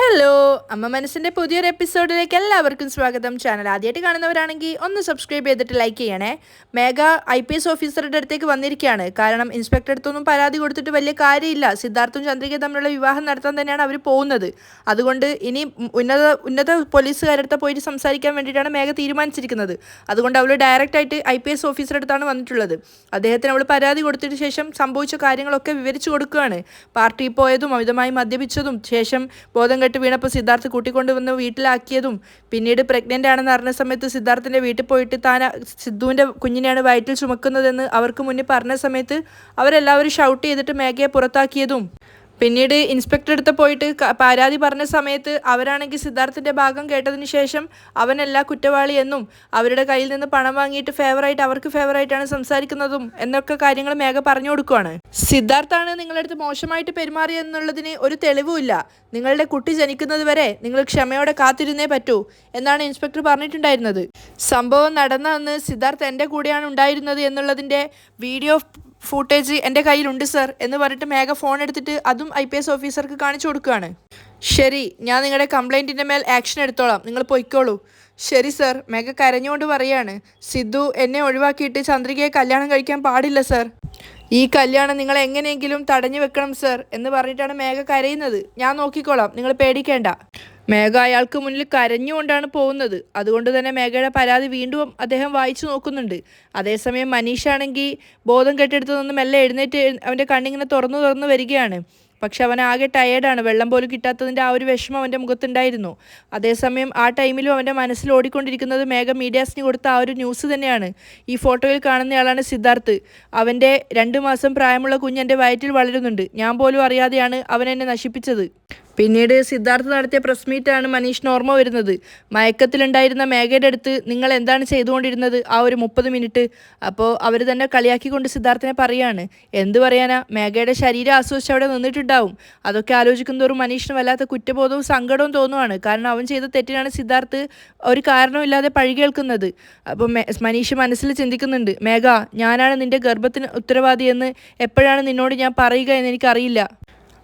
Hello, അമ്മ മനസ്സിൻ്റെ പുതിയൊരു എപ്പിസോഡിലേക്ക് എല്ലാവർക്കും സ്വാഗതം. ചാനൽ ആദ്യമായിട്ട് കാണുന്നവരാണെങ്കിൽ ഒന്ന് സബ്സ്ക്രൈബ് ചെയ്തിട്ട് ലൈക്ക് ചെയ്യണേ. മേഘ IPS ഓഫീസറുടെ അടുത്തേക്ക് വന്നിരിക്കുകയാണ്. കാരണം ഇൻസ്പെക്ടർ അടുത്തൊന്നും പരാതി കൊടുത്തിട്ട് വലിയ കാര്യമില്ല. സിദ്ധാർത്ഥും ചന്ദ്രികയും തമ്മിലുള്ള വിവാഹം നടത്താൻ തന്നെയാണ് അവർ പോകുന്നത്. അതുകൊണ്ട് ഇനി ഉന്നത പോലീസുകാരടുത്ത് പോയിട്ട് സംസാരിക്കാൻ വേണ്ടിയിട്ടാണ് മേഘ തീരുമാനിച്ചിരിക്കുന്നത്. അതുകൊണ്ട് അവൾ ഡയറക്റ്റായിട്ട് IPS ഓഫീസറുടെ അടുത്താണ് വന്നിട്ടുള്ളത്. അദ്ദേഹത്തിന് അവൾ പരാതി കൊടുത്തതിന് ശേഷം സംഭവിച്ച കാര്യങ്ങളൊക്കെ വിവരിച്ചു കൊടുക്കുകയാണ്. പാർട്ടിയിൽ പോയതും അമിതമായി മദ്യപിച്ചതും ശേഷം ബോധം കെട്ട് വീണപ്പോൾ സിദ്ധാർത്ഥ് കൂട്ടിക്കൊണ്ടുവന്ന് വീട്ടിലാക്കിയതും പിന്നീട് പ്രഗ്നൻ്റ് ആണെന്ന് അറിഞ്ഞ സമയത്ത് സിദ്ധാർത്ഥിൻ്റെ വീട്ടിൽ പോയിട്ട് താൻ സിദ്ധുവിൻ്റെ കുഞ്ഞിനെയാണ് വയറ്റിൽ ചുമക്കുന്നതെന്ന് അവർക്ക് മുന്നിൽ പറഞ്ഞ സമയത്ത് അവരെല്ലാവരും ഷൗട്ട് ചെയ്തിട്ട് മേഘയെ പുറത്താക്കിയതും പിന്നീട് ഇൻസ്പെക്ടർ അടുത്ത് പോയിട്ട് പരാതി പറഞ്ഞ സമയത്ത് അവരാണെങ്കിൽ സിദ്ധാർത്ഥിൻ്റെ ഭാഗം കേട്ടതിന് ശേഷം അവനല്ല കുറ്റവാളി എന്നും അവരുടെ കയ്യിൽ നിന്ന് പണം വാങ്ങിയിട്ട് അവർക്ക് ഫേവറായിട്ടാണ് സംസാരിക്കുന്നതും എന്നൊക്കെ കാര്യങ്ങൾ മേഘ പറഞ്ഞു കൊടുക്കുകയാണ്. സിദ്ധാർത്ഥാണ് നിങ്ങളുടെ അടുത്ത് മോശമായിട്ട് പെരുമാറിയെന്നുള്ളതിന് ഒരു തെളിവുമില്ല. നിങ്ങളുടെ കുട്ടി ജനിക്കുന്നത് വരെ നിങ്ങൾ ക്ഷമയോടെ കാത്തിരുന്നേ പറ്റൂ എന്നാണ് ഇൻസ്പെക്ടർ പറഞ്ഞിട്ടുണ്ടായിരുന്നത്. സംഭവം നടന്ന അന്ന് സിദ്ധാർത്ഥ് എൻ്റെ കൂടെയാണ് ഉണ്ടായിരുന്നത് എന്നുള്ളതിൻ്റെ വീഡിയോ ഫൂട്ടേജ് എൻ്റെ കയ്യിലുണ്ട് സർ എന്ന് പറഞ്ഞിട്ട് മേഘ ഫോൺ എടുത്തിട്ട് അതും IPS ഓഫീസർക്ക് കാണിച്ചു കൊടുക്കുകയാണ്. ശരി, ഞാൻ നിങ്ങളുടെ കംപ്ലൈൻറ്റിൻ്റെ മേൽ ആക്ഷൻ എടുത്തോളാം, നിങ്ങൾ പൊയ്ക്കോളൂ. ശരി സർ, മേഘ കരഞ്ഞുകൊണ്ട് പറയാണ്. സിദ്ധു എന്നെ ഒഴിവാക്കിയിട്ട് ചന്ദ്രികയെ കല്യാണം കഴിക്കാൻ പാടില്ല സർ. ഈ കല്യാണം നിങ്ങൾ എങ്ങനെയെങ്കിലും തടഞ്ഞു വെക്കണം സർ എന്ന് പറഞ്ഞിട്ടാണ് മേഘ കരയുന്നത്. ഞാൻ നോക്കിക്കോളാം, നിങ്ങൾ പേടിക്കേണ്ട. മേഘ അയാൾക്ക് മുന്നിൽ കരഞ്ഞുകൊണ്ടാണ് പോകുന്നത്. അതുകൊണ്ട് തന്നെ മേഘയുടെ പരാതി വീണ്ടും അദ്ദേഹം വായിച്ചു നോക്കുന്നുണ്ട്. അതേസമയം മനീഷാണെങ്കിൽ ബോധം കെട്ടെടുത്ത് നിന്ന് മെല്ലെ എഴുന്നേറ്റ് അവൻ്റെ കണ്ണിങ്ങനെ തുറന്നു വരികയാണ്. പക്ഷെ അവൻ ആകെ ടയേർഡാണ്. വെള്ളം പോലും കിട്ടാത്തതിൻ്റെ ആ ഒരു വിഷമം അവൻ്റെ മുഖത്തുണ്ടായിരുന്നു. അതേസമയം ആ ടൈമിലും അവൻ്റെ മനസ്സിൽ ഓടിക്കൊണ്ടിരിക്കുന്നത് മേഘ മീഡിയാസിന് കൊടുത്ത ആ ഒരു ന്യൂസ് തന്നെയാണ്. ഈ ഫോട്ടോയിൽ കാണുന്നയാളാണ് സിദ്ധാർത്ഥ്. അവൻ്റെ 2 മാസം പ്രായമുള്ള കുഞ്ഞ് എൻ്റെ വയറ്റിൽ വളരുന്നുണ്ട്. ഞാൻ പോലും അറിയാതെയാണ് അവൻ എന്നെ നശിപ്പിച്ചത്. പിന്നീട് സിദ്ധാർത്ഥ് നടത്തിയ പ്രസ് മീറ്റാണ് മനീഷിന് ഓർമ്മ വരുന്നത്. മയക്കത്തിലുണ്ടായിരുന്ന മേഘയുടെ അടുത്ത് നിങ്ങൾ എന്താണ് ചെയ്തുകൊണ്ടിരുന്നത് ആ ഒരു 30 മിനിറ്റ്? അപ്പോൾ അവർ തന്നെ കളിയാക്കിക്കൊണ്ട് സിദ്ധാർത്ഥിനെ പറയാണ്. എന്ത് പറയാനാ, മേഘയുടെ ശരീരം ആസ്വദിച്ച് അവിടെ നിന്നിട്ടുണ്ടാവും. അതൊക്കെ ആലോചിക്കുന്നതോറും മനീഷിന് വല്ലാത്ത കുറ്റബോധവും സങ്കടവും തോന്നുവാണ്. കാരണം അവൻ ചെയ്ത തെറ്റിനാണ് സിദ്ധാർത്ഥ് ഒരു കാരണമില്ലാതെ പഴി കേൾക്കുന്നത്. അപ്പോൾ മനീഷ് മനസ്സിൽ ചിന്തിക്കുന്നുണ്ട്, മേഘ, ഞാനാണ് നിൻ്റെ ഗർഭത്തിന് ഉത്തരവാദിയെന്ന് എപ്പോഴാണ് നിന്നോട് ഞാൻ പറയുക എന്ന് എനിക്കറിയില്ല.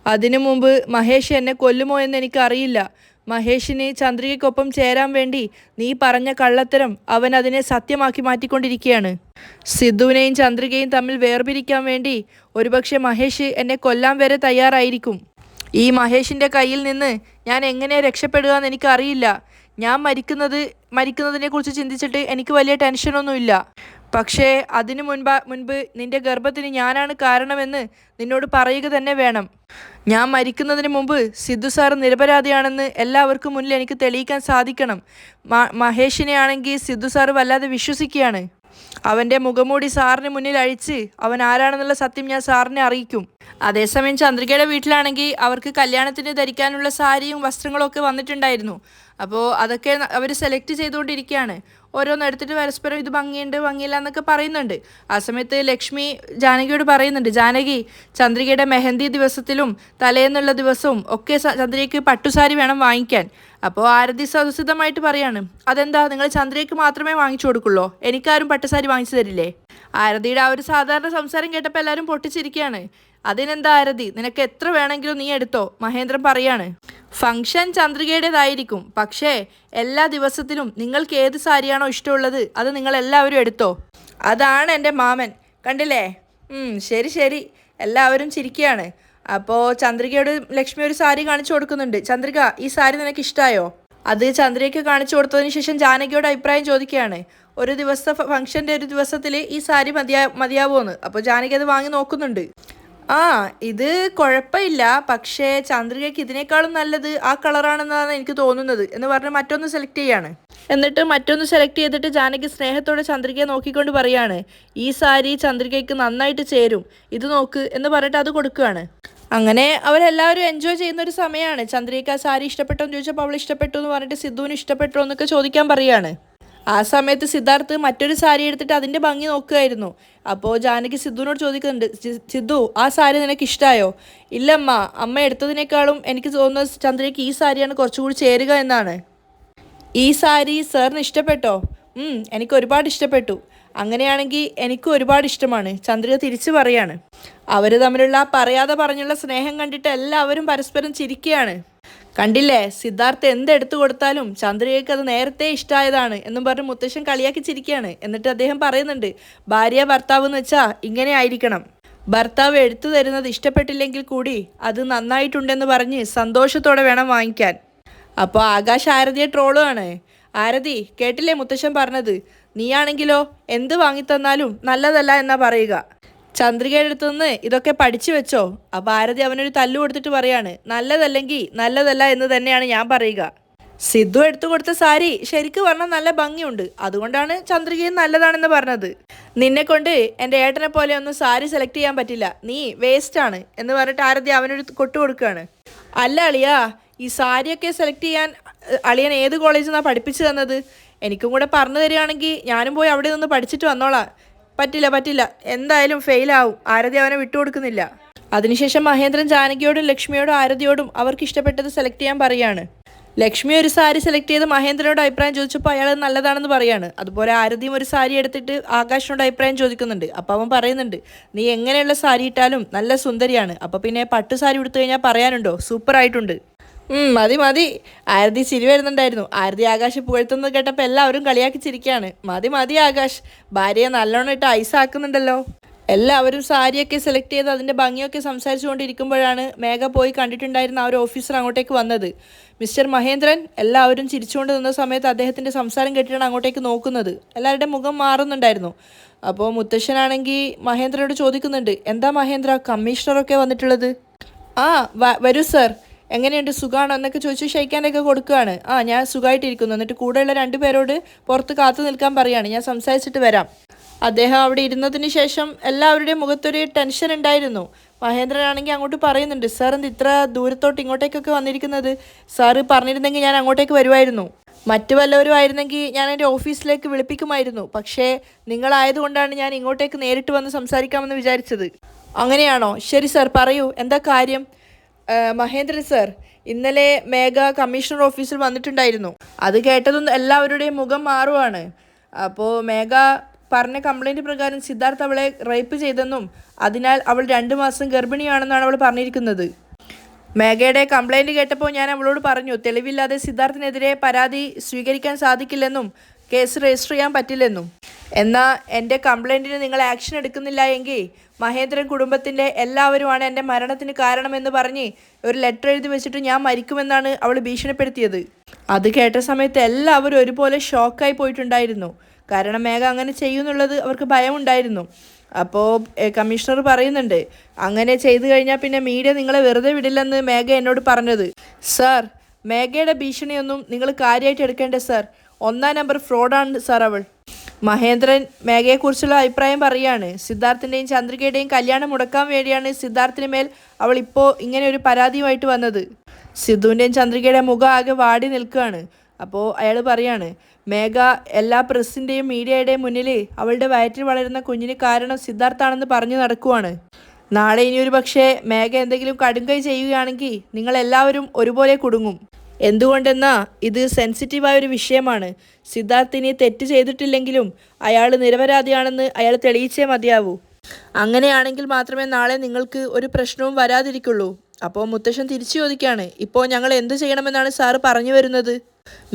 അതിനു മുമ്പ് മഹേഷ് എന്നെ കൊല്ലുമോ എന്ന് എനിക്കറിയില്ല. മഹേഷിന് ചന്ദ്രികയ്ക്കൊപ്പം ചേരാൻ വേണ്ടി നീ പറഞ്ഞ കള്ളത്തരം അവൻ അതിനെ സത്യമാക്കി മാറ്റിക്കൊണ്ടിരിക്കുകയാണ്. സിദ്ധുവിനെയും ചന്ദ്രികയും തമ്മിൽ വേർപിരിക്കാൻ വേണ്ടി ഒരുപക്ഷെ മഹേഷ് എന്നെ കൊല്ലാൻ വരെ തയ്യാറായിരിക്കും. ഈ മഹേഷിൻ്റെ കയ്യിൽ നിന്ന് ഞാൻ എങ്ങനെ രക്ഷപ്പെടുക എന്ന് എനിക്കറിയില്ല. ഞാൻ മരിക്കുന്നതിനെക്കുറിച്ച് ചിന്തിച്ചിട്ട് എനിക്ക് വലിയ ടെൻഷനൊന്നുമില്ല. പക്ഷേ അതിനു മുൻപ് നിന്റെ ഗർഭത്തിന് ഞാനാണ് കാരണമെന്ന് നിന്നോട് പറയുക തന്നെ വേണം. ഞാൻ മരിക്കുന്നതിന് മുമ്പ് സിദ്ധു സാർ നിരപരാധിയാണെന്ന് എല്ലാവർക്കും മുന്നിൽ എനിക്ക് തെളിയിക്കാൻ സാധിക്കണം. മഹേഷിനെ ആണെങ്കിൽ സിദ്ധു സാർ വല്ലാതെ വിശ്വസിക്കുകയാണ്. അവൻ്റെ മുഖംമൂടി സാറിന് മുന്നിൽ അഴിച്ച് അവൻ ആരാണെന്നുള്ള സത്യം ഞാൻ സാറിനെ അറിയിക്കും. അതേസമയം ചന്ദ്രികയുടെ വീട്ടിലാണെങ്കിൽ അവർക്ക് കല്യാണത്തിന് ധരിക്കാനുള്ള സാരിയും വസ്ത്രങ്ങളും ഒക്കെ വന്നിട്ടുണ്ടായിരുന്നു. അപ്പോൾ അതൊക്കെ അവർ സെലക്ട് ചെയ്തുകൊണ്ടിരിക്കുകയാണ്. ഓരോന്നെടുത്തിട്ട് പരസ്പരം ഇത് ഭംഗിയുണ്ട് ഭംഗിയില്ല എന്നൊക്കെ പറയുന്നുണ്ട്. ആ സമയത്ത് ലക്ഷ്മി ജാനകിയോട് പറയുന്നുണ്ട്, ജാനകി, ചന്ദ്രികയുടെ മെഹന്തി ദിവസത്തിലും തലേന്നുള്ള ദിവസവും ഒക്കെ ചന്ദ്രികയ്ക്ക് പട്ടുസാരി വേണം വാങ്ങിക്കാൻ. അപ്പോൾ ആരതി സദസിദ്ധമായിട്ട് പറയാണ്, അതെന്താ നിങ്ങൾ ചന്ദ്രികയ്ക്ക് മാത്രമേ വാങ്ങിച്ചു കൊടുക്കുള്ളൂ, എനിക്കാരും പട്ടുസാരി വാങ്ങിച്ചു തരില്ലേ? ആരതിയുടെ ആ ഒരു സാധാരണ സംസാരം കേട്ടപ്പോൾ എല്ലാവരും പൊട്ടിച്ചിരിക്കുകയാണ്. അതിനെന്താ ആരതി, നിനക്ക് എത്ര വേണമെങ്കിലും നീ എടുത്തോ, മഹേന്ദ്രൻ പറയാണ്. ഫംഗ്ഷൻ ചന്ദ്രികയുടേതായിരിക്കും, പക്ഷേ എല്ലാ ദിവസത്തിലും നിങ്ങൾക്ക് ഏത് സാരിയാണോ ഇഷ്ടമുള്ളത് അത് നിങ്ങളെല്ലാവരും എടുത്തോ. അതാണ് എൻ്റെ മാമൻ, കണ്ടില്ലേ? ശരി, എല്ലാവരും ചിരിക്കുകയാണ്. അപ്പോൾ ചന്ദ്രികയോട് ലക്ഷ്മി ഒരു സാരി കാണിച്ചു കൊടുക്കുന്നുണ്ട്. ചന്ദ്രിക, ഈ സാരി നിനക്ക് ഇഷ്ടമായോ? അത് ചന്ദ്രികയ്ക്ക് കാണിച്ചു കൊടുത്തതിന് ശേഷം ജാനകിയോട് അഭിപ്രായം ചോദിക്കുകയാണ്. ഒരു ദിവസത്തെ ഫംഗ്ഷൻ്റെ ഒരു ദിവസത്തിൽ ഈ സാരി മതിയാവുമെന്ന്. അപ്പോൾ ജാനകി അത് വാങ്ങി നോക്കുന്നുണ്ട്. ഇത് കുഴപ്പമില്ല, പക്ഷേ ചന്ദ്രികയ്ക്ക് ഇതിനേക്കാളും നല്ലത് ആ കളറാണെന്നാണ് എനിക്ക് തോന്നുന്നത് എന്ന് പറഞ്ഞ് മറ്റൊന്ന് സെലക്ട് ചെയ്യാണ്. എന്നിട്ട് മറ്റൊന്ന് സെലക്ട് ചെയ്തിട്ട് ജാനകി സ്നേഹത്തോടെ ചന്ദ്രികയെ നോക്കിക്കൊണ്ട് പറയാണ്, ഈ സാരി ചന്ദ്രികയ്ക്ക് നന്നായിട്ട് ചേരും, ഇത് നോക്ക് എന്ന് പറഞ്ഞിട്ട് അത് കൊടുക്കുകയാണ്. അങ്ങനെ അവരെല്ലാവരും എൻജോയ് ചെയ്യുന്നൊരു സമയമാണ്. ചന്ദ്രികയ്ക്ക് ആ സാരി ഇഷ്ടപ്പെട്ടോ എന്ന് ചോദിച്ചപ്പോൾ അവൾ ഇഷ്ടപ്പെട്ടു എന്ന് പറഞ്ഞിട്ട് സിദ്ധുവിന് ഇഷ്ടപ്പെട്ടോ എന്നൊക്കെ ചോദിക്കാൻ പറയുകയാണ്. ആ സമയത്ത് സിദ്ധാർത്ഥ് മറ്റൊരു സാരി എടുത്തിട്ട് അതിൻ്റെ ഭംഗി നോക്കുകയായിരുന്നു. അപ്പോൾ ജാനകി സിദ്ധുവിനോട് ചോദിക്കുന്നുണ്ട്, സിദ്ധു, ആ സാരി നിനക്ക് ഇഷ്ടമായോ? ഇല്ലമ്മ, അമ്മ എടുത്തതിനേക്കാളും എനിക്ക് തോന്നുന്നത് ചന്ദ്രയ്ക്ക് ഈ സാരിയാണ് കുറച്ചുകൂടി ചേരുക എന്നാണ്. ഈ സാരി സാറിന് ഇഷ്ടപ്പെട്ടോ? എനിക്ക് ഒരുപാട് ഇഷ്ടപ്പെട്ടു. അങ്ങനെയാണെങ്കിൽ എനിക്കും ഒരുപാട് ഇഷ്ടമാണ്, ചന്ദ്രിക തിരിച്ചു പറയാണ്. അവർ തമ്മിലുള്ള പറയാതെ പറഞ്ഞുള്ള സ്നേഹം കണ്ടിട്ട് എല്ലാവരും പരസ്പരം ചിരിക്കുകയാണ്. കണ്ടില്ലേ, സിദ്ധാർത്ഥ് എന്തെടുത്തു കൊടുത്താലും ചന്ദ്രികയ്ക്ക് അത് നേരത്തെ ഇഷ്ടമായതാണ് എന്നും പറഞ്ഞ് മുത്തശ്ശൻ കളിയാക്കി ചിരിക്കുകയാണ്. എന്നിട്ട് അദ്ദേഹം പറയുന്നുണ്ട്, ഭാര്യ ഭർത്താവ് എന്ന് വെച്ചാൽ ഇങ്ങനെ ആയിരിക്കണം. ഭർത്താവ് എടുത്തു തരുന്നത് ഇഷ്ടപ്പെട്ടില്ലെങ്കിൽ കൂടി അത് നന്നായിട്ടുണ്ടെന്ന് പറഞ്ഞ് സന്തോഷത്തോടെ വേണം വാങ്ങിക്കാൻ. അപ്പോൾ ആകാശ് ആരതിയെ ട്രോളുമാണ്. ആരതി, കേട്ടില്ലേ മുത്തശ്ശൻ പറഞ്ഞത്? നീയാണെങ്കിലോ എന്ത് വാങ്ങിത്തന്നാലും നല്ലതല്ല എന്നാ പറയുക. ചന്ദ്രികയുടെ അടുത്തുനിന്ന് ഇതൊക്കെ പഠിച്ചു വെച്ചോ. അപ്പോൾ ആരതി അവനൊരു തല്ലു കൊടുത്തിട്ട് പറയാണ്, നല്ലതല്ലെങ്കിൽ നല്ലതല്ല എന്ന് തന്നെയാണ് ഞാൻ പറയുക. സിദ്ധു എടുത്തു കൊടുത്ത സാരി ശരിക്ക് പറഞ്ഞാൽ നല്ല ഭംഗിയുണ്ട്, അതുകൊണ്ടാണ് ചന്ദ്രികയും നല്ലതാണെന്ന് പറഞ്ഞത്. നിന്നെ കൊണ്ട് എൻ്റെ ഏട്ടനെ പോലെ ഒന്നും സാരി സെലക്ട് ചെയ്യാൻ പറ്റില്ല, നീ വേസ്റ്റാണ് എന്ന് പറഞ്ഞിട്ട് ആരതി അവനൊരു കൊട്ടു കൊടുക്കുകയാണ്. അല്ല അളിയാ, ഈ സാരിയൊക്കെ സെലക്ട് ചെയ്യാൻ അളിയൻ ഏത് കോളേജിൽ നിന്നാണ് പഠിപ്പിച്ചു തന്നത്? എനിക്കും കൂടെ പറഞ്ഞു തരികയാണെങ്കിൽ ഞാനും പോയി അവിടെ നിന്ന് പഠിച്ചിട്ട് വന്നോളാം. പറ്റില്ല, എന്തായാലും ഫെയിലാവും. ആരതി അവനെ വിട്ടുകൊടുക്കുന്നില്ല. അതിനുശേഷം മഹേന്ദ്രൻ ജാനകിയോടും ലക്ഷ്മിയോടും ആരതിയോടും അവർക്ക് ഇഷ്ടപ്പെട്ടത് സെലക്ട് ചെയ്യാൻ പറയാണ്. ലക്ഷ്മി ഒരു സാരി സെലക്ട് ചെയ്ത് മഹേന്ദ്രനോട് അഭിപ്രായം ചോദിച്ചപ്പോൾ അയാൾ നല്ലതാണെന്ന് പറയാണ്. അതുപോലെ ആരതിയും ഒരു സാരി എടുത്തിട്ട് ആകാശിനോട് അഭിപ്രായം ചോദിക്കുന്നുണ്ട്. അപ്പോൾ അവൻ പറയുന്നുണ്ട്, നീ എങ്ങനെയുള്ള സാരി ഇട്ടാലും നല്ല സുന്ദരിയാണ്. അപ്പോൾ പിന്നെ പട്ടു സാരി ഉടുത്തു കഴിഞ്ഞാൽ പറയാനുണ്ടോ, സൂപ്പറായിട്ടുണ്ട്. മതി. ആരതി ചിരി വരുന്നുണ്ടായിരുന്നു. ആരതി ആകാശ് പുകഴ്ത്തുന്നത് കേട്ടപ്പോൾ എല്ലാവരും കളിയാക്കി ചിരിക്കുകയാണ്. മതി ആകാശ്, ഭാര്യയെ നല്ലോണം ഇട്ട് ഐസാക്കുന്നുണ്ടല്ലോ. എല്ലാവരും സാരിയൊക്കെ സെലക്ട് ചെയ്ത് അതിൻ്റെ ഭംഗിയൊക്കെ സംസാരിച്ചു കൊണ്ടിരിക്കുമ്പോഴാണ് മേഘ പോയി കണ്ടിട്ടുണ്ടായിരുന്ന ആ ഒരു ഓഫീസർ അങ്ങോട്ടേക്ക് വന്നത്. മിസ്റ്റർ മഹേന്ദ്രൻ. എല്ലാവരും ചിരിച്ചുകൊണ്ട് നിന്ന സമയത്ത് അദ്ദേഹത്തിൻ്റെ സംസാരം കേട്ടിട്ടാണ് അങ്ങോട്ടേക്ക് നോക്കുന്നത്. എല്ലാവരുടെയും മുഖം മാറുന്നുണ്ടായിരുന്നു. അപ്പോൾ മുത്തശ്ശനാണെങ്കിൽ മഹേന്ദ്രനോട് ചോദിക്കുന്നുണ്ട്, എന്താ മഹേന്ദ്ര, കമ്മീഷണറൊക്കെ വന്നിട്ടുള്ളത്? വരൂ സർ, എങ്ങനെയുണ്ട്, സുഖമാണോ എന്നൊക്കെ ചോദിച്ചു ഷെയ്ക്കാനൊക്കെ കൊടുക്കുകയാണ്. ഞാൻ സുഖമായിട്ടിരിക്കുന്നു. എന്നിട്ട് കൂടെയുള്ള 2 പേരോട് പുറത്ത് കാത്തു നിൽക്കാൻ പറയുകയാണ്, ഞാൻ സംസാരിച്ചിട്ട് വരാം. അദ്ദേഹം അവിടെ ഇരുന്നതിന് ശേഷം എല്ലാവരുടെയും മുഖത്തൊരു ടെൻഷൻ ഉണ്ടായിരുന്നു. മഹേന്ദ്രനാണെങ്കിൽ അങ്ങോട്ട് പറയുന്നുണ്ട്, സാർ എന്ത് ഇത്ര ദൂരത്തോട്ട് ഇങ്ങോട്ടേക്കൊക്കെ വന്നിരിക്കുന്നത്? സാറ് പറഞ്ഞിരുന്നെങ്കിൽ ഞാൻ അങ്ങോട്ടേക്ക് വരുമായിരുന്നു. മറ്റു വല്ലവരും ആയിരുന്നെങ്കിൽ ഞാൻ എൻ്റെ ഓഫീസിലേക്ക് വിളിപ്പിക്കുമായിരുന്നു. പക്ഷേ നിങ്ങളായതുകൊണ്ടാണ് ഞാൻ ഇങ്ങോട്ടേക്ക് നേരിട്ട് വന്ന് സംസാരിക്കാമെന്ന് വിചാരിച്ചത്. അങ്ങനെയാണോ? ശരി സാർ, പറയൂ, എന്താ കാര്യം? മഹേന്ദ്രൻ സർ, ഇന്നലെ മേഘ കമ്മീഷണർ ഓഫീസിൽ വന്നിട്ടുണ്ടായിരുന്നു. അത് കേട്ടതും എല്ലാവരുടെയും മുഖം മാറുവാണ്. അപ്പോൾ മേഘ പറഞ്ഞ കംപ്ലൈൻറ്റ് പ്രകാരം സിദ്ധാർത്ഥ് അവളെ റേപ്പ് ചെയ്തെന്നും അതിനാൽ അവൾ 2 മാസം ഗർഭിണിയാണെന്നാണ് അവൾ പറഞ്ഞിരിക്കുന്നത്. മേഘയുടെ കംപ്ലൈൻറ്റ് കേട്ടപ്പോൾ ഞാൻ അവളോട് പറഞ്ഞു, തെളിവില്ലാതെ സിദ്ധാർത്ഥിനെതിരെ പരാതി സ്വീകരിക്കാൻ സാധിക്കില്ലെന്നും കേസ് രജിസ്റ്റർ ചെയ്യാൻ പറ്റില്ലെന്നും. എന്നാൽ എൻ്റെ കംപ്ലൈൻറ്റിന് നിങ്ങൾ ആക്ഷൻ എടുക്കുന്നില്ല എങ്കിൽ മഹേന്ദ്രൻ കുടുംബത്തിൻ്റെ എല്ലാവരുമാണ് എൻ്റെ മരണത്തിന് കാരണമെന്ന് പറഞ്ഞ് ഒരു ലെറ്റർ എഴുതി വെച്ചിട്ട് ഞാൻ മരിക്കുമെന്നാണ് അവൾ ഭീഷണിപ്പെടുത്തിയത്. അത് കേട്ട സമയത്ത് എല്ലാവരും ഒരുപോലെ ഷോക്കായി പോയിട്ടുണ്ടായിരുന്നു. കാരണം മേഘ അങ്ങനെ ചെയ്യുന്നുള്ളത് അവർക്ക് ഭയമുണ്ടായിരുന്നു. അപ്പോൾ കമ്മീഷണർ പറയുന്നുണ്ട്, അങ്ങനെ ചെയ്തു കഴിഞ്ഞാൽ പിന്നെ മീഡിയ നിങ്ങളെ വെറുതെ വിടില്ലെന്ന് മേഘ എന്നോട് പറഞ്ഞത്. സാർ, മേഘയുടെ ഭീഷണിയൊന്നും നിങ്ങൾ കാര്യമായിട്ട് എടുക്കേണ്ട സാർ. 1-ാം നമ്പർ ഫ്രോഡാണ് സാർ അവൾ. മഹേന്ദ്രൻ മേഘയെക്കുറിച്ചുള്ള അഭിപ്രായം പറയുകയാണ്. സിദ്ധാർത്ഥിൻ്റെയും ചന്ദ്രികയുടെയും കല്യാണം മുടക്കാൻ വേണ്ടിയാണ് സിദ്ധാർത്ഥിന് മേൽ അവൾ ഇപ്പോൾ ഇങ്ങനെ ഒരു പരാതിയുമായിട്ട് വന്നത്. സിദ്ധുവിൻ്റെയും ചന്ദ്രികയുടെയും മുഖം ആകെ വാടി നിൽക്കുകയാണ്. അപ്പോൾ അയാൾ പറയാണ്, മേഘ എല്ലാ പ്രസിൻ്റെയും മീഡിയയുടെയും മുന്നിൽ അവളുടെ വയറ്റിൽ വളരുന്ന കുഞ്ഞിന് കാരണം സിദ്ധാർത്ഥാണെന്ന് പറഞ്ഞു നടക്കുവാണ്. നാളെ ഇനിയൊരു പക്ഷേ മേഘ എന്തെങ്കിലും കടുങ്കൈ ചെയ്യുകയാണെങ്കിൽ നിങ്ങളെല്ലാവരും ഒരുപോലെ കുടുങ്ങും. എന്തുകൊണ്ടെന്നാൽ ഇത് സെൻസിറ്റീവായൊരു വിഷയമാണ്. സിദ്ധാർത്ഥിനി തെറ്റ് ചെയ്തിട്ടില്ലെങ്കിലും അയാൾ നിരപരാധിയാണെന്ന് അയാൾ തെളിയിച്ചേ മതിയാവൂ. അങ്ങനെയാണെങ്കിൽ മാത്രമേ നാളെ നിങ്ങൾക്ക് ഒരു പ്രശ്നവും വരാതിരിക്കുള്ളൂ. അപ്പോൾ മുത്തശ്ശൻ തിരിച്ചു ചോദിക്കുകയാണ്, ഇപ്പോൾ ഞങ്ങൾ എന്ത് ചെയ്യണമെന്നാണ് സാറ് പറഞ്ഞു വരുന്നത്?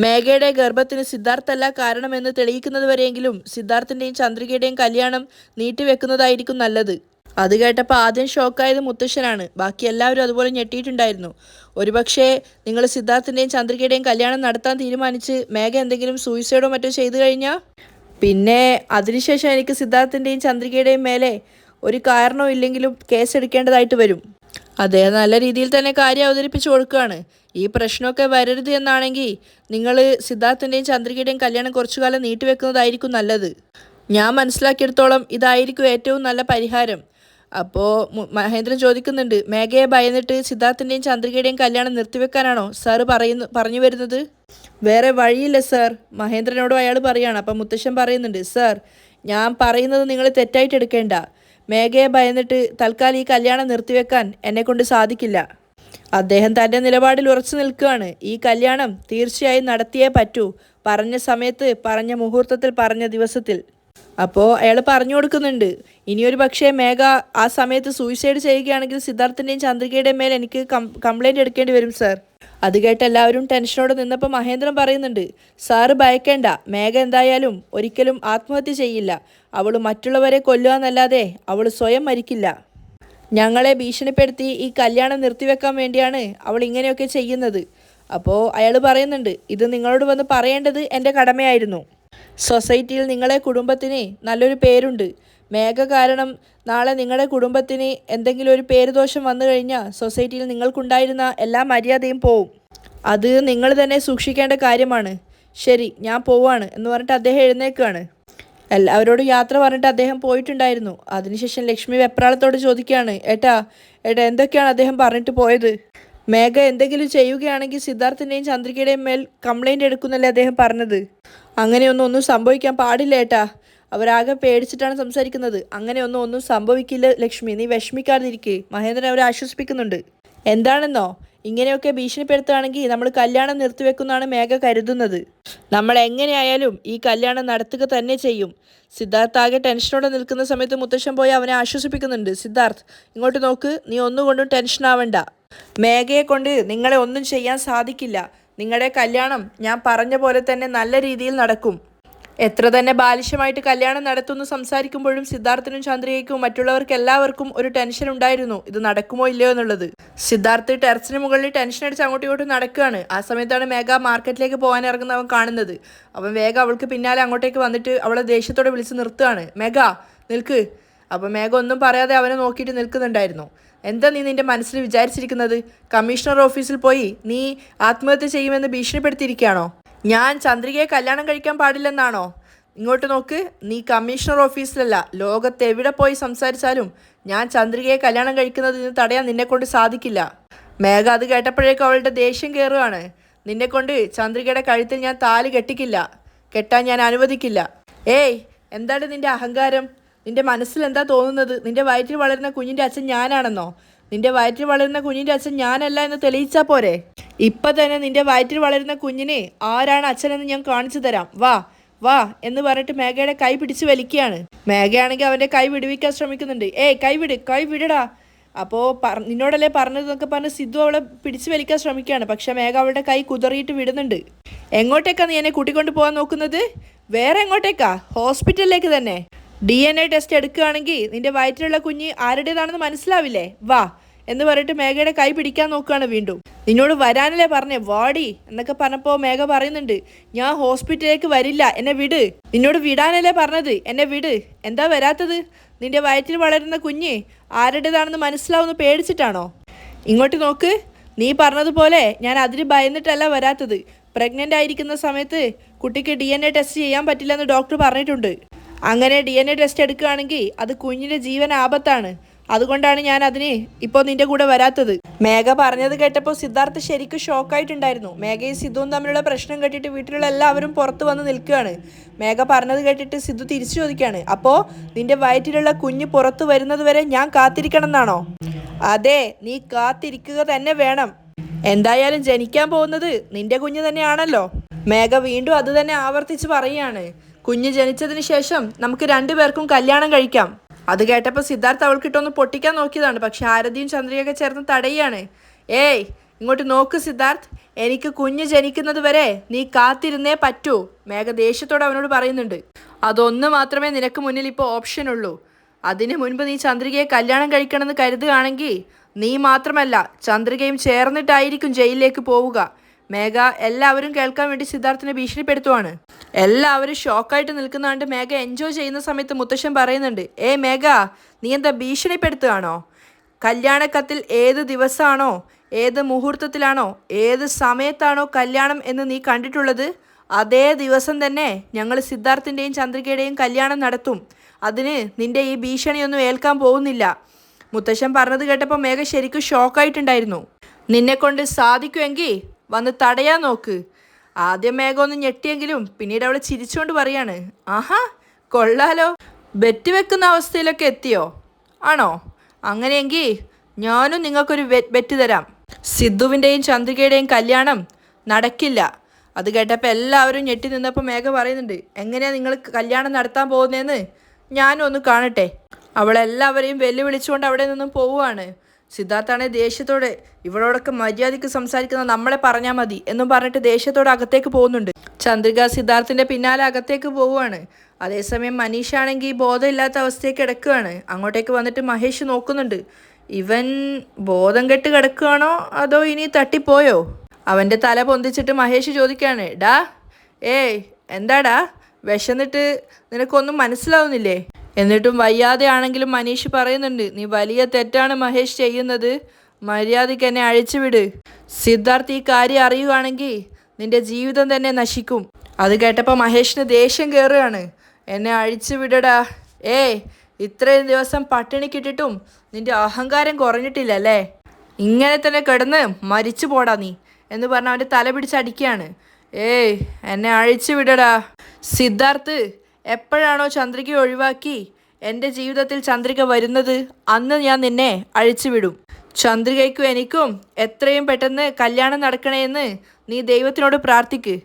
മേഘയുടെ ഗർഭത്തിന് സിദ്ധാർത്ഥല്ല കാരണമെന്ന് തെളിയിക്കുന്നത് വരെയെങ്കിലും സിദ്ധാർത്ഥിൻ്റെയും ചന്ദ്രികയുടെയും കല്യാണം നീട്ടിവെക്കുന്നതായിരിക്കും നല്ലത്. അത് കേട്ടപ്പോൾ ആദ്യം ഷോക്കായത് മുത്തശ്ശനാണ്. ബാക്കി എല്ലാവരും അതുപോലെ ഞെട്ടിയിട്ടുണ്ടായിരുന്നു. ഒരുപക്ഷെ നിങ്ങൾ സിദ്ധാർത്ഥിൻ്റെയും ചന്ദ്രികയുടെയും കല്യാണം നടത്താൻ തീരുമാനിച്ച് മേഘ എന്തെങ്കിലും സൂയിസൈഡോ മറ്റോ ചെയ്തു കഴിഞ്ഞാൽ പിന്നെ അതിനുശേഷം എനിക്ക് സിദ്ധാർത്ഥിൻ്റെയും ചന്ദ്രികയുടെയും മേലെ ഒരു കാരണവും ഇല്ലെങ്കിലും കേസെടുക്കേണ്ടതായിട്ട് വരും. അദ്ദേഹം നല്ല രീതിയിൽ തന്നെ കാര്യം അവതരിപ്പിച്ചു കൊടുക്കുകയാണ്. ഈ പ്രശ്നമൊക്കെ വരരുത് എന്നാണെങ്കിൽ നിങ്ങൾ സിദ്ധാർത്ഥിൻ്റെയും ചന്ദ്രികയുടെയും കല്യാണം കുറച്ചുകാലം നീട്ടിവെക്കുന്നതായിരിക്കും നല്ലത്. ഞാൻ മനസ്സിലാക്കിയെടുത്തോളം ഇതായിരിക്കും ഏറ്റവും നല്ല പരിഹാരം. അപ്പോൾ മഹേന്ദ്രൻ ചോദിക്കുന്നുണ്ട്, മേഘയെ ഭയന്നിട്ട് സിദ്ധാർത്ഥിൻ്റെയും ചന്ദ്രികയുടെയും കല്യാണം നിർത്തിവെക്കാനാണോ സാറ് പറഞ്ഞു വരുന്നത്? വേറെ വഴിയില്ല സാർ, മഹേന്ദ്രനോടും അയാൾ പറയുകയാണ്. അപ്പം മുത്തശ്ശൻ പറയുന്നുണ്ട്, സാർ ഞാൻ പറയുന്നത് നിങ്ങൾ തെറ്റായിട്ട് എടുക്കേണ്ട. മേഘയെ ഭയന്നിട്ട് തൽക്കാലം ഈ കല്യാണം നിർത്തിവെക്കാൻ എന്നെക്കൊണ്ട് സാധിക്കില്ല. അദ്ദേഹം തൻ്റെ നിലപാടിൽ ഉറച്ചു നിൽക്കുകയാണ്. ഈ കല്യാണം തീർച്ചയായും നടത്തിയേ പറ്റൂ, പറഞ്ഞ സമയത്ത്, പറഞ്ഞ മുഹൂർത്തത്തിൽ, പറഞ്ഞ ദിവസത്തിൽ. അപ്പോൾ അയാൾ പറഞ്ഞു കൊടുക്കുന്നുണ്ട്, ഇനിയൊരു പക്ഷേ മേഘ ആ സമയത്ത് സൂയിസൈഡ് ചെയ്യുകയാണെങ്കിൽ സിദ്ധാർത്ഥിൻ്റെയും ചന്ദ്രികയുടെയും മേൽ എനിക്ക് കംപ്ലൈൻറ്റ് എടുക്കേണ്ടി വരും സാർ. അത് കേട്ട് എല്ലാവരും ടെൻഷനോടെ നിന്നപ്പോൾ മഹേന്ദ്രൻ പറയുന്നുണ്ട്, സാറ് ഭയക്കേണ്ട, മേഘ എന്തായാലും ഒരിക്കലും ആത്മഹത്യ ചെയ്യില്ല. അവൾ മറ്റുള്ളവരെ കൊല്ലുക എന്നല്ലാതെ അവൾ സ്വയം മരിക്കില്ല. ഞങ്ങളെ ഭീഷണിപ്പെടുത്തി ഈ കല്യാണം നിർത്തിവെക്കാൻ വേണ്ടിയാണ് അവൾ ഇങ്ങനെയൊക്കെ ചെയ്യുന്നത്. അപ്പോൾ അയാൾ പറയുന്നുണ്ട്, ഇത് നിങ്ങളോട് വന്ന് പറയേണ്ടത് എൻ്റെ കടമയായിരുന്നു. സൊസൈറ്റിയിൽ നിങ്ങളെ കുടുംബത്തിന് നല്ലൊരു പേരുണ്ട്. മേഘ കാരണം നാളെ നിങ്ങളുടെ കുടുംബത്തിന് എന്തെങ്കിലും ഒരു പേരുദോഷം വന്നു കഴിഞ്ഞാൽ സൊസൈറ്റിയിൽ നിങ്ങൾക്കുണ്ടായിരുന്ന എല്ലാ മര്യാദയും പോവും. അത് നിങ്ങൾ തന്നെ സൂക്ഷിക്കേണ്ട കാര്യമാണ്. ശരി, ഞാൻ പോവാണ് എന്ന് പറഞ്ഞിട്ട് അദ്ദേഹം എഴുന്നേൽക്കുകയാണ്. എല്ലാവരോടും യാത്ര പറഞ്ഞിട്ട് അദ്ദേഹം പോയിട്ടുണ്ടായിരുന്നു. അതിനുശേഷം ലക്ഷ്മി വെപ്രാളത്തോട് ചോദിക്കുകയാണ്, ഏട്ടാ എന്തൊക്കെയാണ് അദ്ദേഹം പറഞ്ഞിട്ട് പോയത്? മേഘ എന്തെങ്കിലും ചെയ്യുകയാണെങ്കിൽ സിദ്ധാർത്ഥിൻ്റെയും ചന്ദ്രികയുടെയും മേൽ കംപ്ലൈൻറ്റ് എടുക്കുന്നല്ലേ അദ്ദേഹം പറഞ്ഞത്. അങ്ങനെയൊന്നും സംഭവിക്കാൻ പാടില്ല ഏട്ടാ. അവരാകെ പേടിച്ചിട്ടാണ് സംസാരിക്കുന്നത്. ഒന്നും സംഭവിക്കില്ല ലക്ഷ്മി, നീ വിഷമിക്കാതിരിക്കുക. മഹേന്ദ്രൻ അവരെ ആശ്വസിപ്പിക്കുന്നുണ്ട്. എന്താണെന്നോ, ഇങ്ങനെയൊക്കെ ഭീഷണിപ്പെടുത്തുകയാണെങ്കിൽ നമ്മൾ കല്യാണം നിർത്തിവെക്കുന്നതാണ് മേഘ കരുതുന്നത്. നമ്മൾ എങ്ങനെയായാലും ഈ കല്യാണം നടത്തുക തന്നെ ചെയ്യും. സിദ്ധാർത്ഥ് ആകെ ടെൻഷനോടെ നിൽക്കുന്ന സമയത്ത് മുത്തശ്ശൻ പോയി അവനെ ആശ്വസിപ്പിക്കുന്നുണ്ട്. സിദ്ധാർത്ഥ്, ഇങ്ങോട്ട് നോക്ക്, നീ ഒന്നുകൊണ്ടും ടെൻഷൻ ആവണ്ട. മേഘയെ കൊണ്ട് നിങ്ങളെ ഒന്നും ചെയ്യാൻ സാധിക്കില്ല. നിങ്ങളുടെ കല്യാണം ഞാൻ പറഞ്ഞ പോലെ തന്നെ നല്ല രീതിയിൽ നടക്കും. എത്ര തന്നെ ബാലിഷ്യമായിട്ട് കല്യാണം നടത്തുമെന്ന് സംസാരിക്കുമ്പോഴും സിദ്ധാർത്ഥിനും ചന്ദ്രികയ്ക്കും മറ്റുള്ളവർക്ക് എല്ലാവർക്കും ഒരു ടെൻഷൻ ഉണ്ടായിരുന്നു, ഇത് നടക്കുമോ ഇല്ലയോ എന്നുള്ളത്. സിദ്ധാർത്ഥ് ടെറസിന് മുകളിൽ ടെൻഷൻ അടിച്ച് അങ്ങോട്ടും ഇങ്ങോട്ടും നടക്കുകയാണ്. ആ സമയത്താണ് മേഘ മാർക്കറ്റിലേക്ക് പോകാൻ ഇറങ്ങുന്ന അവൻ കാണുന്നത്. അവൻ വേഗം അവൾക്ക് പിന്നാലെ അങ്ങോട്ടേക്ക് വന്നിട്ട് അവളെ ദേഷ്യത്തോടെ വിളിച്ച് നിർത്തുകയാണ്. മേഘ നിൽക്ക്. അപ്പം മേഘ ഒന്നും പറയാതെ അവനെ നോക്കിയിട്ട് നിൽക്കുന്നുണ്ടായിരുന്നു. എന്താ നീ നിന്റെ മനസ്സിൽ വിചാരിച്ചിരിക്കുന്നത്? കമ്മീഷണർ ഓഫീസിൽ പോയി നീ ആത്മഹത്യ ചെയ്യുമെന്ന് ഭീഷണിപ്പെടുത്തിയിരിക്കുകയാണോ? ഞാൻ ചന്ദ്രികയെ കല്യാണം കഴിക്കാൻ പാടില്ലെന്നാണോ? ഇങ്ങോട്ട് നോക്ക്, നീ കമ്മീഷണർ ഓഫീസിലല്ല, ലോകത്ത് എവിടെ പോയി സംസാരിച്ചാലും ഞാൻ ചന്ദ്രികയെ കല്യാണം കഴിക്കുന്നതിന് തടയാൻ നിന്നെക്കൊണ്ട് സാധിക്കില്ല. മേഘ അത് കേട്ടപ്പോഴേക്കും അവളുടെ ദേഷ്യം കയറുകയാണ്. നിന്നെക്കൊണ്ട് ചന്ദ്രികയുടെ കഴുത്തിൽ ഞാൻ താലി കെട്ടാൻ ഞാൻ അനുവദിക്കില്ല. ഏയ്, എന്താണ് നിന്റെ അഹങ്കാരം? നിന്റെ മനസ്സിൽ എന്താ തോന്നുന്നത്? നിന്റെ വയറ്റിൽ വളരുന്ന കുഞ്ഞിൻ്റെ അച്ഛൻ ഞാനാണെന്നോ? നിന്റെ വയറ്റിൽ വളരുന്ന കുഞ്ഞിൻ്റെ അച്ഛൻ ഞാനല്ല എന്ന് തെളിയിച്ചാൽ പോരെ? ഇപ്പം തന്നെ നിന്റെ വയറ്റിൽ വളരുന്ന കുഞ്ഞിന് ആരാണ് അച്ഛനെന്ന് ഞാൻ കാണിച്ചു തരാം. വാ എന്ന് പറഞ്ഞിട്ട് മേഘയുടെ കൈ പിടിച്ച് വലിക്കുകയാണ്. മേഘയാണെങ്കിൽ അവൻ്റെ കൈ വിടുവിക്കാൻ ശ്രമിക്കുന്നുണ്ട്. ഏയ്, കൈ വിടടാ. അപ്പോൾ നിന്നോടല്ലേ പറഞ്ഞതെന്നൊക്കെ പറഞ്ഞ് സിദ്ധു അവളെ പിടിച്ച് വലിക്കാൻ ശ്രമിക്കുകയാണ്. പക്ഷെ മേഘ അവളുടെ കൈ കുതറിയിട്ട് വിടുന്നുണ്ട്. എങ്ങോട്ടേക്കാണ് നീ എന്നെ കൂട്ടിക്കൊണ്ട് പോകാൻ നോക്കുന്നത്? വേറെ എങ്ങോട്ടേക്കാ? ഹോസ്പിറ്റലിലേക്ക് തന്നെ. DNA ടെസ്റ്റ് എടുക്കുകയാണെങ്കിൽ നിന്റെ വയറ്റിലുള്ള കുഞ്ഞ് ആരുടേതാണെന്ന് മനസ്സിലാവില്ലേ? വാ എന്ന് പറഞ്ഞിട്ട് മേഘയുടെ കൈ പിടിക്കാൻ നോക്കുകയാണ് വീണ്ടും. നിന്നോട് വരാനല്ലേ പറഞ്ഞേ, വാടി എന്നൊക്കെ പറഞ്ഞപ്പോൾ മേഘ പറയുന്നുണ്ട്, ഞാൻ ഹോസ്പിറ്റലിലേക്ക് വരില്ല, എന്നെ വിട്. നിന്നോട് വിടാനല്ലേ പറഞ്ഞത്, എന്നെ വിട്. എന്താ വരാത്തത്? നിന്റെ വയറ്റിൽ വളരുന്ന കുഞ്ഞ് ആരുടേതാണെന്ന് മനസ്സിലാവുമെന്ന് പേടിച്ചിട്ടാണോ? ഇങ്ങോട്ട് നോക്ക്, നീ പറഞ്ഞതുപോലെ ഞാൻ അതിന് ഭയന്നിട്ടല്ല വരാത്തത്. പ്രഗ്നൻ്റ് ആയിരിക്കുന്ന സമയത്ത് കുട്ടിക്ക് DNA ടെസ്റ്റ് ചെയ്യാൻ പറ്റില്ലെന്ന് ഡോക്ടർ പറഞ്ഞിട്ടുണ്ട്. അങ്ങനെ DNA ടെസ്റ്റ് എടുക്കുകയാണെങ്കിൽ അത് കുഞ്ഞിൻ്റെ ജീവൻ ആപത്താണ്. അതുകൊണ്ടാണ് ഞാൻ അതിന് ഇപ്പോൾ നിന്റെ കൂടെ വരാത്തത്. മേഘ പറഞ്ഞത് കേട്ടപ്പോൾ സിദ്ധാർത്ഥ് ശരിക്കും ഷോക്കായിട്ടുണ്ടായിരുന്നു. മേഘയും സിദ്ധുവും തമ്മിലുള്ള പ്രശ്നം കേട്ടിട്ട് വീട്ടിലുള്ള എല്ലാവരും പുറത്ത് വന്ന് നിൽക്കുകയാണ്. മേഘ പറഞ്ഞത് കേട്ടിട്ട് സിദ്ധു തിരിച്ചു ചോദിക്കുകയാണ്, അപ്പോൾ നിന്റെ വയറ്റിലുള്ള കുഞ്ഞ് പുറത്ത് വരുന്നത് വരെ ഞാൻ കാത്തിരിക്കണം എന്നാണോ? അതെ, നീ കാത്തിരിക്കുക തന്നെ വേണം. എന്തായാലും ജനിക്കാൻ പോകുന്നത് നിന്റെ കുഞ്ഞ് തന്നെയാണല്ലോ. മേഘ വീണ്ടും അത് തന്നെ ആവർത്തിച്ച് പറയുകയാണ്. കുഞ്ഞ് ജനിച്ചതിന് ശേഷം നമുക്ക് രണ്ടുപേർക്കും കല്യാണം കഴിക്കാം. അത് കേട്ടപ്പോൾ സിദ്ധാർത്ഥ് അവൾക്കിട്ടൊന്ന് പൊട്ടിക്കാൻ നോക്കിയതാണ്. പക്ഷെ ആരതിയും ചന്ദ്രികയൊക്കെ ചേർന്ന് തടയുകയാണ്. ഏയ്, ഇങ്ങോട്ട് നോക്ക് സിദ്ധാർത്ഥ്, എനിക്ക് കുഞ്ഞ് ജനിക്കുന്നത് വരെ നീ കാത്തിരുന്നേ പറ്റൂ. മേഘ ദേഷ്യത്തോടെ അവനോട് പറയുന്നുണ്ട്. അതൊന്ന് മാത്രമേ നിനക്ക് മുന്നിൽ ഇപ്പോൾ ഓപ്ഷനുള്ളൂ. അതിന് മുൻപ് നീ ചന്ദ്രികയെ കല്യാണം കഴിക്കണമെന്ന് കരുതുകയാണെങ്കിൽ നീ മാത്രമല്ല ചന്ദ്രികയും ചേർന്നിട്ടായിരിക്കും ജയിലിലേക്ക് പോവുക. മേഘ എല്ലാവരും കേൾക്കാൻ വേണ്ടി സിദ്ധാർത്ഥിനെ ഭീഷണിപ്പെടുത്തുവാണ്. എല്ലാവരും ഷോക്കായിട്ട് നിൽക്കുന്നതുകൊണ്ട് മേഘ എൻജോയ് ചെയ്യുന്ന സമയത്ത് മുത്തശ്ശൻ പറയുന്നുണ്ട്, മേഘ, നീ എന്താ ഭീഷണിപ്പെടുത്തുകയാണോ? കല്യാണക്കത്തിൽ ഏത് ദിവസമാണോ, ഏത് മുഹൂർത്തത്തിലാണോ, ഏത് സമയത്താണോ കല്യാണം എന്ന് നീ കണ്ടിട്ടുള്ളത്, അതേ ദിവസം തന്നെ ഞങ്ങൾ സിദ്ധാർത്ഥിൻ്റെയും ചന്ദ്രികയുടെയും കല്യാണം നടത്തും. അതിന് നിന്റെ ഈ ഭീഷണിയൊന്നും ഏൽക്കാൻ പോകുന്നില്ല. മുത്തശ്ശൻ പറഞ്ഞത് കേട്ടപ്പോൾ മേഘ ശരിക്കും ഷോക്കായിട്ടുണ്ടായിരുന്നു. നിന്നെക്കൊണ്ട് സാധിക്കുമെങ്കിൽ വന്ന് തടയാൻ നോക്ക്. ആദ്യം മേഘ ഒന്ന് ഞെട്ടിയെങ്കിലും പിന്നീട് അവൾ ചിരിച്ചുകൊണ്ട് പറയാണ്, ആഹാ കൊള്ളാലോ, ബെറ്റ് വെക്കുന്ന അവസ്ഥയിലൊക്കെ എത്തിയോ? ആണോ? അങ്ങനെയെങ്കിൽ ഞാനും നിങ്ങൾക്കൊരു ബെറ്റ് തരാം. സിദ്ധുവിൻ്റെയും ചന്ദ്രികയുടെയും കല്യാണം നടക്കില്ല. അത് കേട്ടപ്പോൾ എല്ലാവരും ഞെട്ടി നിന്നപ്പോൾ മേഘ പറയുന്നുണ്ട്, എങ്ങനെയാണ് നിങ്ങൾ കല്യാണം നടത്താൻ പോകുന്നതെന്ന് ഞാനും ഒന്ന് കാണട്ടെ. അവളെല്ലാവരെയും വെല്ലുവിളിച്ചുകൊണ്ട് അവിടെ നിന്നും പോവുകയാണ്. സിദ്ധാർത്ഥാണെ ദേഷ്യത്തോടെ ഇവളോടൊക്കെ മര്യാദയ്ക്ക് സംസാരിക്കുന്ന നമ്മളെ പറഞ്ഞാൽ മതി എന്നും പറഞ്ഞിട്ട് ദേഷ്യത്തോടെ അകത്തേക്ക് പോകുന്നുണ്ട്. ചന്ദ്രിക സിദ്ധാർത്ഥിൻ്റെ പിന്നാലെ അകത്തേക്ക് പോവുകയാണ്. അതേസമയം മനീഷ ആണെങ്കിൽ ബോധമില്ലാത്ത അവസ്ഥയ്ക്ക് കിടക്കുകയാണ്. അങ്ങോട്ടേക്ക് വന്നിട്ട് മഹേഷ് നോക്കുന്നുണ്ട്. ഇവൻ ബോധം കെട്ട് കിടക്കുകയാണോ അതോ ഇനി തട്ടിപ്പോയോ? അവൻ്റെ തല പൊന്തിച്ചിട്ട് മഹേഷ് ചോദിക്കുകയാണ്, ഡാ ഏയ് എന്താടാ വിശന്നിട്ട് നിനക്കൊന്നും മനസ്സിലാവുന്നില്ലേ? എന്നിട്ടും വയ്യാതെ ആണെങ്കിലും മനീഷ് പറയുന്നുണ്ട്, നീ വലിയ തെറ്റാണ് മഹേഷ് ചെയ്യുന്നത്, മര്യാദയ്ക്ക് എന്നെ അഴിച്ചുവിട്. സിദ്ധാർത്ഥ് ഈ കാര്യം അറിയുകയാണെങ്കിൽ നിന്റെ ജീവിതം തന്നെ നശിക്കും. അത് കേട്ടപ്പോൾ മഹേഷിന് ദേഷ്യം കയറുകയാണ്. എന്നെ അഴിച്ചു വിടടാ. ഇത്രയും ദിവസം പട്ടിണിക്കിട്ടിട്ടും നിന്റെ അഹങ്കാരം കുറഞ്ഞിട്ടില്ലല്ലേ? ഇങ്ങനെ തന്നെ കിടന്ന് മരിച്ചു പോടാ നീ എന്ന് പറഞ്ഞ് അവൻ്റെ തല പിടിച്ചടിക്കുകയാണ്. എന്നെ അഴിച്ചു വിടടാ. സിദ്ധാർത്ഥ് എപ്പോഴാണോ ചന്ദ്രിക ഒഴിവാക്കി എൻ്റെ ജീവിതത്തിൽ ചന്ദ്രിക വരുന്നത് അന്ന് ഞാൻ നിന്നെ അഴിച്ചുവിടും. ചന്ദ്രികയ്ക്കും എനിക്കും എത്രയും പെട്ടെന്ന് കല്യാണം നടക്കണേന്ന് നീ ദൈവത്തിനോട് പ്രാർത്ഥിക്ക്.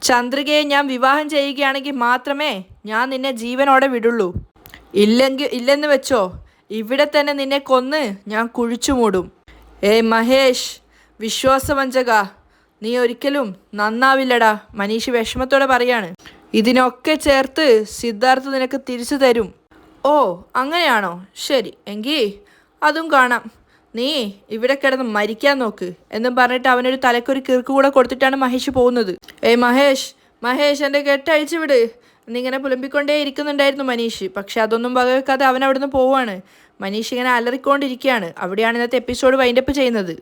ചന്ദ്രികയെ ഞാൻ വിവാഹം ചെയ്യുകയാണെങ്കിൽ മാത്രമേ ഞാൻ നിന്നെ ജീവനോടെ വിടുള്ളൂ. ഇല്ലെന്ന് വെച്ചോ, ഇവിടെ തന്നെ നിന്നെ കൊന്ന് ഞാൻ കുഴിച്ചു മൂടും. മഹേഷ് വിശ്വാസവഞ്ചക, നീ ഒരിക്കലും നന്നാവില്ലടാ, മനീഷ് വിഷമത്തോടെ പറയാണ്. ഇതിനൊക്കെ ചേർത്ത് സിദ്ധാർത്ഥ് നിനക്ക് തിരിച്ചു തരും. ഓ അങ്ങനെയാണോ? ശരി, എങ്കിൽ അതും കാണാം. നീ ഇവിടെ കിടന്ന് മരിക്കാൻ നോക്ക് എന്നും പറഞ്ഞിട്ട് അവനൊരു തലക്കൊരു കിറുക്ക് കൂടെ കൊടുത്തിട്ടാണ് മഹേഷ് പോകുന്നത്. മഹേഷ് എൻ്റെ കെട്ടഴിച്ചു വിട് എന്നിങ്ങനെ പുലമ്പിക്കൊണ്ടേ ഇരിക്കുന്നുണ്ടായിരുന്നു മനീഷ്. പക്ഷെ അതൊന്നും വകവെക്കാതെ അവൻ അവിടുന്ന് പോവുകയാണ്. മനീഷ് ഇങ്ങനെ അലറിക്കൊണ്ടിരിക്കുകയാണ്. അവിടെയാണ് ഇന്നത്തെ എപ്പിസോഡ് വൈൻഡപ്പ് ചെയ്യുന്നത്.